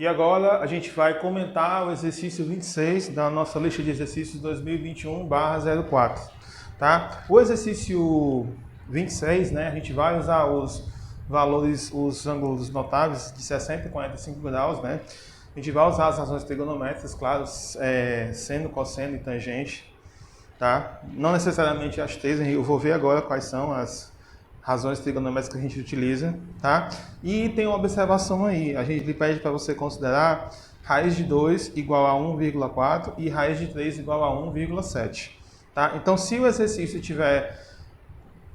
E agora a gente vai comentar o exercício 26 da nossa lista de exercícios 2021/04, tá? O exercício 26, né, a gente vai usar os valores, os ângulos notáveis de 60 e 45 graus, né? A gente vai usar as razões trigonométricas, claro, seno, cosseno e tangente, tá? Não necessariamente as três, eu vou ver agora quais são as razões trigonométricas que a gente utiliza, tá? E tem uma observação aí, a gente pede para você considerar raiz de 2 igual a 1,4 e raiz de 3 igual a 1,7, tá? Então, se o exercício estiver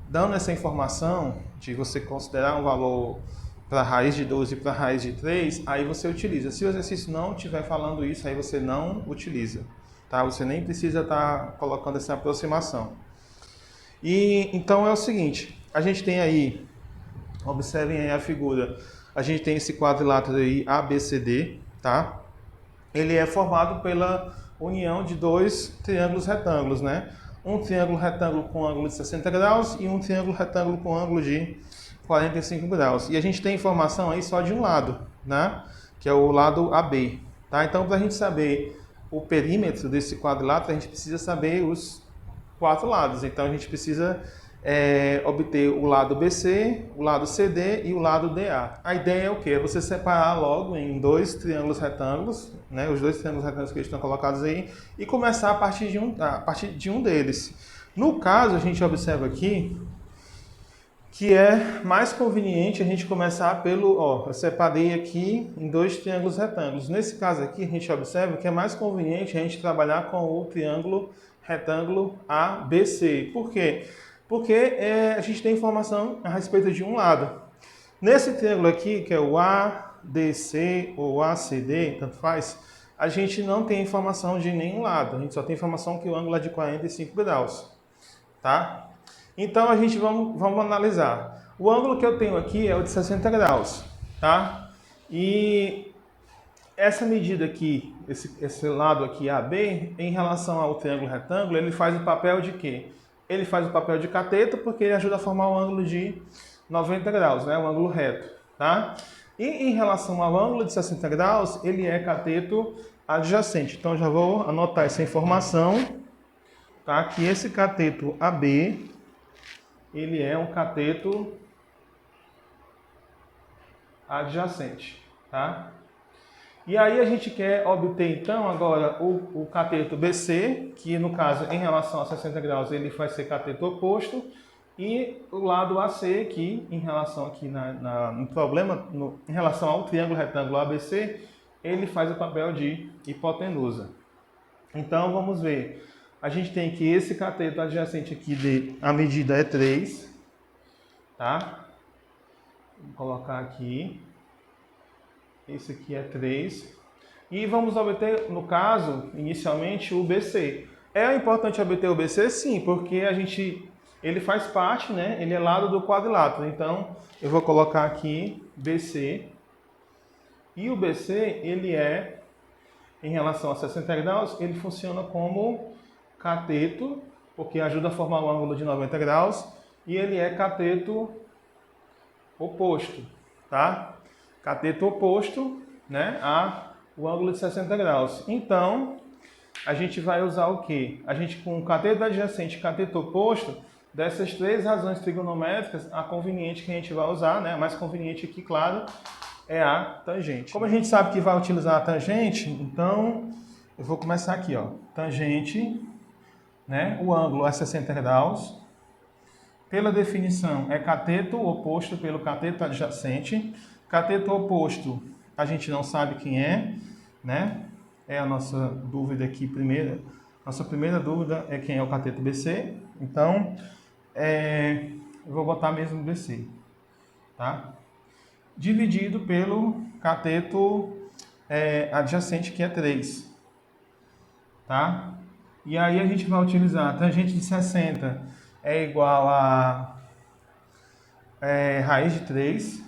dando essa informação de você considerar um valor para raiz de 2 e para raiz de 3, aí você utiliza. Se o exercício não estiver falando isso, aí você não utiliza, tá? Você nem precisa estar colocando essa aproximação. E então é o seguinte, a gente tem aí, observem aí a figura, a gente tem esse quadrilátero aí ABCD, tá? Ele é formado pela união de dois triângulos retângulos, né? Um triângulo retângulo com ângulo de 60 graus e um triângulo retângulo com ângulo de 45 graus. E a gente tem informação aí só de um lado, né? Que é o lado AB, tá? Então, para a gente saber o perímetro desse quadrilátero, a gente precisa saber os quatro lados. Então, a gente precisa obter o lado BC, o lado CD e o lado DA. A ideia é o quê? É você separar logo em dois triângulos retângulos, né? Os dois triângulos retângulos que estão colocados aí, e começar a partir de um deles. No caso, a gente observa aqui que é mais conveniente a gente começar pelo, eu separei aqui em dois triângulos retângulos. Nesse caso aqui, a gente observa que é mais conveniente a gente trabalhar com o triângulo retângulo ABC. Por quê? Porque a gente tem informação a respeito de um lado. Nesse triângulo aqui, que é o ADC ou ACD, tanto faz, a gente não tem informação de nenhum lado. A gente só tem informação que o ângulo é de 45 graus, tá? Então, a gente vamos analisar. O ângulo que eu tenho aqui é o de 60 graus, tá? E essa medida aqui, esse lado aqui AB, em relação ao triângulo retângulo, ele faz o papel de quê? Ele faz o papel de cateto porque ele ajuda a formar um ângulo de 90 graus, né? Um ângulo reto, tá? E em relação ao ângulo de 60 graus, ele é cateto adjacente. Então, já vou anotar essa informação, tá? Que esse cateto AB, ele é um cateto adjacente, tá? E aí a gente quer obter, então, agora o cateto BC, que no caso, em relação a 60 graus, ele vai ser cateto oposto, e o lado AC, que em relação aqui no problema, em relação ao triângulo retângulo ABC, ele faz o papel de hipotenusa. Então, vamos ver. A gente tem que esse cateto adjacente aqui, a medida é 3, tá? Vou colocar aqui. Esse aqui é 3. E vamos obter, no caso, inicialmente, o BC. É importante obter o BC? Sim, porque ele faz parte, né? Ele é lado do quadrilátero. Então, eu vou colocar aqui BC. E o BC, ele é, em relação a 60 graus, ele funciona como cateto, porque ajuda a formar um ângulo de 90 graus. E ele é cateto oposto, tá? Cateto oposto, né, o ângulo de 60 graus. Então, a gente vai usar o quê? A gente, com o cateto adjacente e cateto oposto, dessas três razões trigonométricas, a conveniente que a gente vai usar, né, a mais conveniente aqui, claro, é a tangente. Como a gente sabe que vai utilizar a tangente, então, eu vou começar aqui, ó. Tangente, né, o ângulo é 60 graus. Pela definição, é cateto oposto pelo cateto adjacente. Cateto oposto, a gente não sabe quem é, né? É a nossa dúvida aqui primeira. Nossa primeira dúvida é quem é o cateto BC. Então, eu vou botar mesmo BC, tá? Dividido pelo cateto adjacente, que é 3, tá? E aí a gente vai utilizar a tangente de 60 é igual a raiz de 3,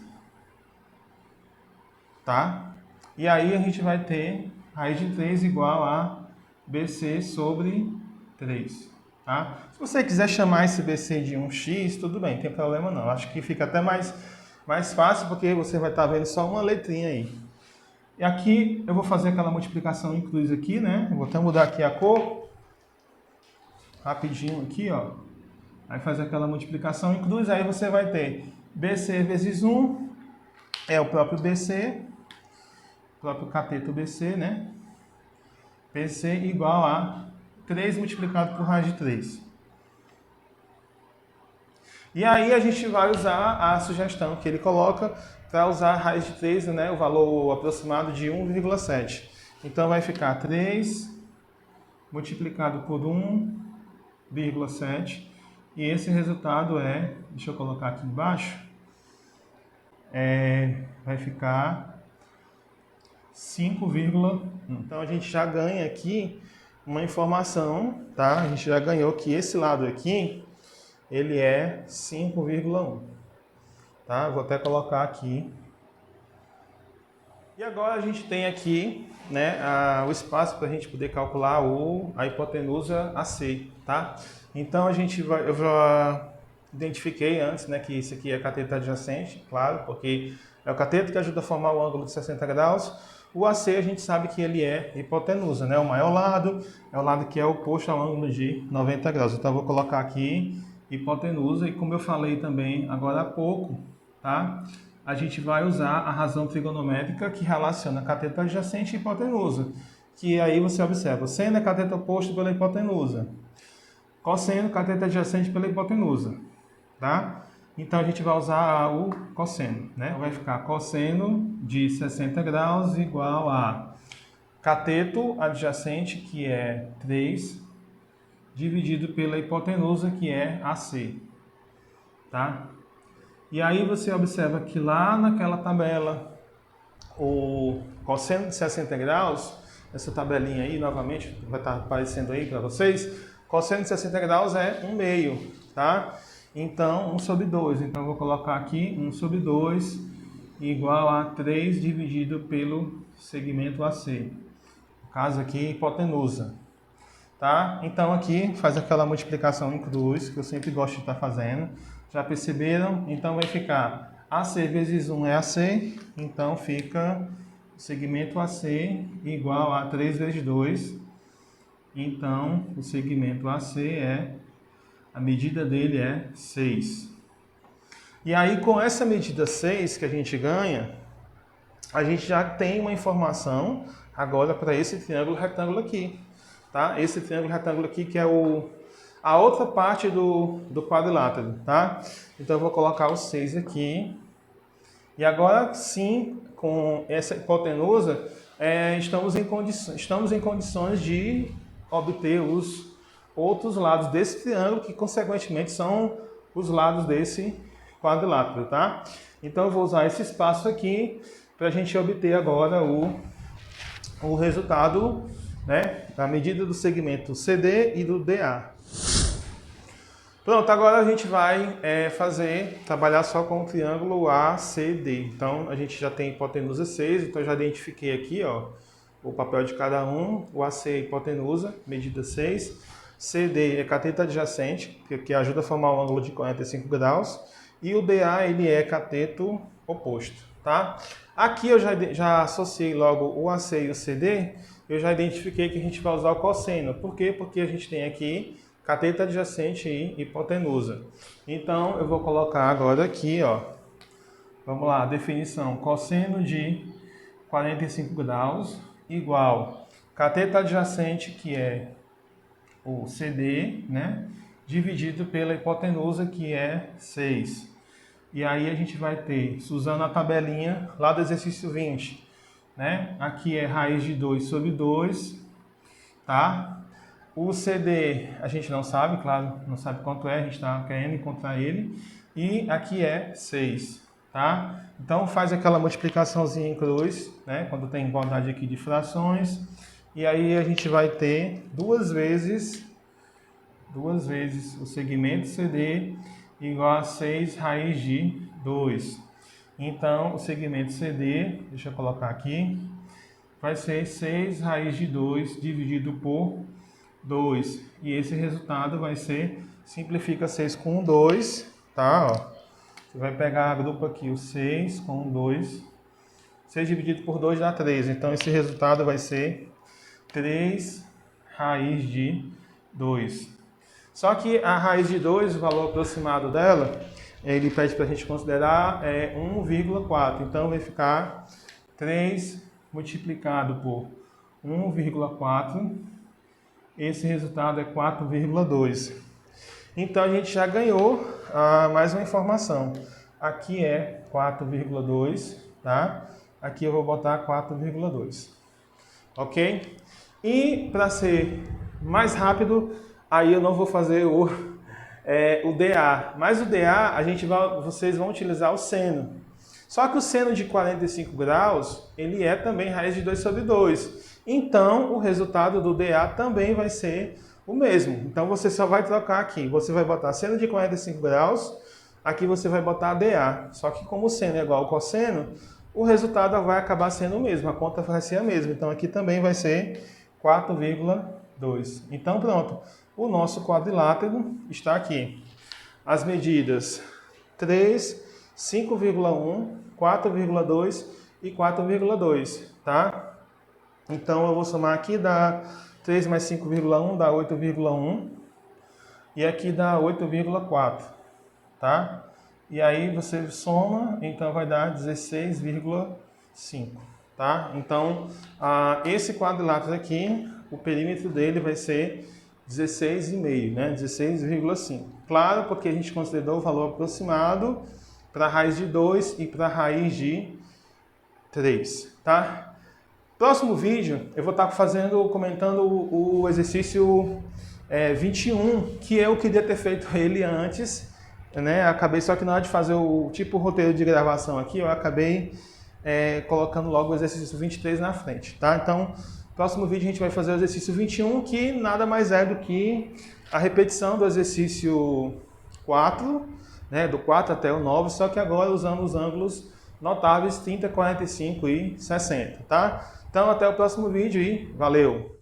tá? E aí a gente vai ter raiz de 3 igual a BC sobre 3, tá? Se você quiser chamar esse BC de 1x, tudo bem, não tem problema não. Acho que fica até mais fácil, porque você vai estar vendo só uma letrinha aí. E aqui eu vou fazer aquela multiplicação em cruz aqui, né? Eu vou até mudar aqui a cor. Rapidinho aqui, ó. Aí faz aquela multiplicação em cruz, aí você vai ter BC vezes 1, é o próprio BC, o próprio cateto BC, né? BC igual a 3 multiplicado por raiz de 3. E aí a gente vai usar a sugestão que ele coloca para usar a raiz de 3, né, o valor aproximado de 1,7. Então vai ficar 3 multiplicado por 1,7. E esse resultado é, deixa eu colocar aqui embaixo, vai ficar 5,1. Então a gente já ganha aqui uma informação, tá? A gente já ganhou que esse lado aqui, ele é 5,1. Tá? Vou até colocar aqui. E agora a gente tem aqui, né, o espaço para a gente poder calcular a hipotenusa AC, tá? Então eu já identifiquei antes, né, que isso aqui é cateto adjacente, claro, porque é o cateto que ajuda a formar o ângulo de 60 graus. O AC a gente sabe que ele é hipotenusa, né? O maior lado é o lado que é oposto ao ângulo de 90 graus. Então eu vou colocar aqui hipotenusa e como eu falei também agora há pouco, tá? A gente vai usar a razão trigonométrica que relaciona cateto adjacente e hipotenusa, que aí você observa, seno é cateto oposto pela hipotenusa, cosseno cateto adjacente pela hipotenusa, tá? Então a gente vai usar o cosseno, né? Vai ficar cosseno de 60 graus igual a cateto adjacente, que é 3, dividido pela hipotenusa, que é AC, tá? E aí você observa que lá naquela tabela, o cosseno de 60 graus, essa tabelinha aí, novamente, vai estar aparecendo aí para vocês, cosseno de 60 graus é 1/2, tá? Então, 1 sobre 2. Então, eu vou colocar aqui 1 sobre 2 igual a 3 dividido pelo segmento AC. No caso aqui, hipotenusa. Tá? Então, aqui faz aquela multiplicação em cruz, que eu sempre gosto de estar fazendo. Já perceberam? Então, vai ficar AC vezes 1 é AC. Então, fica o segmento AC igual a 3 vezes 2. Então, o segmento AC a medida dele é 6. E aí, com essa medida 6 que a gente ganha, a gente já tem uma informação agora para esse triângulo retângulo aqui. Tá? Esse triângulo retângulo aqui que é a outra parte do quadrilátero. Tá? Então, eu vou colocar o 6 aqui. E agora sim, com essa hipotenusa, estamos em condições de obter os outros lados desse triângulo, que consequentemente são os lados desse quadrilátero, tá? Então eu vou usar esse espaço aqui para a gente obter agora o resultado, né, da medida do segmento CD e do DA. Pronto, agora a gente vai trabalhar só com o triângulo ACD. Então a gente já tem hipotenusa 6, então eu já identifiquei aqui, ó, o papel de cada um. O AC é hipotenusa, medida 6. CD é cateto adjacente, que ajuda a formar um ângulo de 45 graus. E o DA ele é cateto oposto, tá? Aqui eu já associei logo o AC e o CD, eu já identifiquei que a gente vai usar o cosseno. Por quê? Porque a gente tem aqui cateto adjacente e hipotenusa. Então eu vou colocar agora aqui, ó. Vamos lá, definição: cosseno de 45 graus igual cateto adjacente, que é o CD, né, dividido pela hipotenusa, que é 6. E aí a gente vai ter, usando a tabelinha lá do exercício 20, né, aqui é raiz de 2 sobre 2, tá? O CD a gente não sabe, claro, não sabe quanto é, a gente está querendo encontrar ele. E aqui é 6, tá? Então faz aquela multiplicaçãozinha em cruz, né, quando tem igualdade aqui de frações. E aí a gente vai ter duas vezes o segmento CD igual a 6 raiz de 2. Então, o segmento CD, deixa eu colocar aqui, vai ser 6 raiz de 2 dividido por 2. E esse resultado vai ser, simplifica 6 com 2, tá? Ó, você vai pegar a grupo aqui, o 6 com 2, 6 dividido por 2 dá 3. Então, esse resultado vai ser 3 raiz de 2. Só que a raiz de 2, o valor aproximado dela, ele pede para a gente considerar 1,4. Então, vai ficar 3 multiplicado por 1,4. Esse resultado é 4,2. Então, a gente já ganhou mais uma informação. Aqui é 4,2, tá? Aqui eu vou botar 4,2. Ok? E para ser mais rápido, aí eu não vou fazer o DA. Mas o DA, vocês vão utilizar o seno. Só que o seno de 45 graus, ele é também raiz de 2 sobre 2. Então, o resultado do DA também vai ser o mesmo. Então, você só vai trocar aqui. Você vai botar seno de 45 graus, aqui você vai botar DA. Só que como o seno é igual ao cosseno, o resultado vai acabar sendo o mesmo. A conta vai ser a mesma. Então, aqui também vai ser 4,2. Então, pronto. O nosso quadrilátero está aqui. As medidas 3, 5,1, 4,2 e 4,2, tá? Então, eu vou somar aqui, dá 3 mais 5,1 dá 8,1 e aqui dá 8,4, tá? E aí você soma, então vai dar 16,5, tá? Então, esse quadrilátero aqui, o perímetro dele vai ser 16,5, né? 16,5. Claro, porque a gente considerou o valor aproximado para a raiz de 2 e para a raiz de 3, tá? Próximo vídeo, eu vou estar comentando o exercício 21, que eu queria ter feito ele antes, né? Acabei, só que na hora de fazer o roteiro de gravação aqui, eu acabei colocando logo o exercício 23 na frente, tá? Então, próximo vídeo a gente vai fazer o exercício 21, que nada mais é do que a repetição do exercício 4, né? Do 4 até o 9, só que agora usando os ângulos notáveis 30, 45 e 60, tá? Então, até o próximo vídeo e valeu!